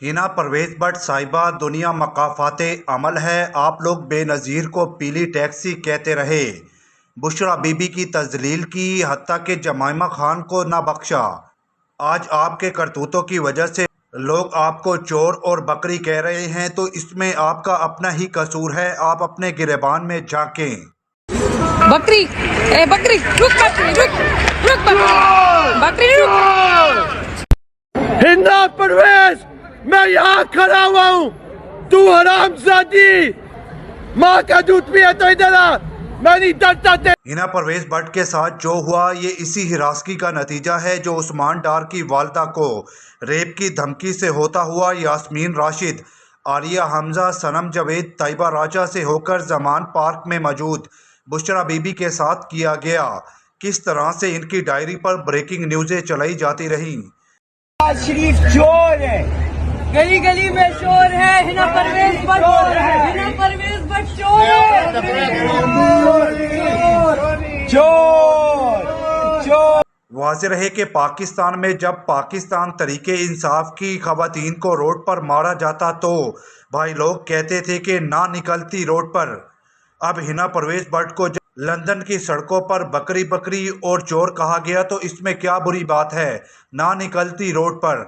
Hina Parvez but साहिबा दुनिया मकाफात अमल है, आप लोग बेनज़ीर को पीली टैक्सी कहते रहे। बुशरा बीबी की तजलील की, हत्ता के जमाइमा खान को ना बख्शा। आज आपके करतूतों की वजह से लोग आपको चोर और बकरी कह रहे हैं, तो इसमें आपका अपना ही कसूर है। आप अपने गिरेबान में झांकें। बकरी ए बकरी रुक, बकरी रुक, रुक बकरी, बकरी रुक। हिना परवेज, मैं यहाँ खड़ा हुआ हूँ। तू हरामजादी, माँ का दूध पिए तो इधर आ, मैं नहीं डरता ते। हिना परवेज बट के साथ जो हुआ ये इसी हिरासगी का नतीजा है जो उस्मान डार की वालदा को रेप की धमकी से होता हुआ यास्मीन राशिद, आलिया हमजा, सनम जावेद, तैयबा राजा से होकर जमान पार्क में मौजूद बुशरा बीबी के साथ किया गया। किस तरह से इनकी डायरी पर ब्रेकिंग न्यूज़ें चलाई जाती रहीं। शरीफ चोर है, गली गली में शोर है, हिना परवेज बट हिना परवेज बट शोर है। चोर चोर। वाज़ेह रहे कि पाकिस्तान में जब पाकिस्तान तरीके इंसाफ की खवातीन को रोड पर मारा जाता तो भाई लोग कहते थे कि ना निकलती रोड पर। अब हिना परवेज बट को जब लंदन की सड़कों पर बकरी बकरी और चोर कहा गया तो इसमें क्या बुरी बात है, ना निकलती रोड पर।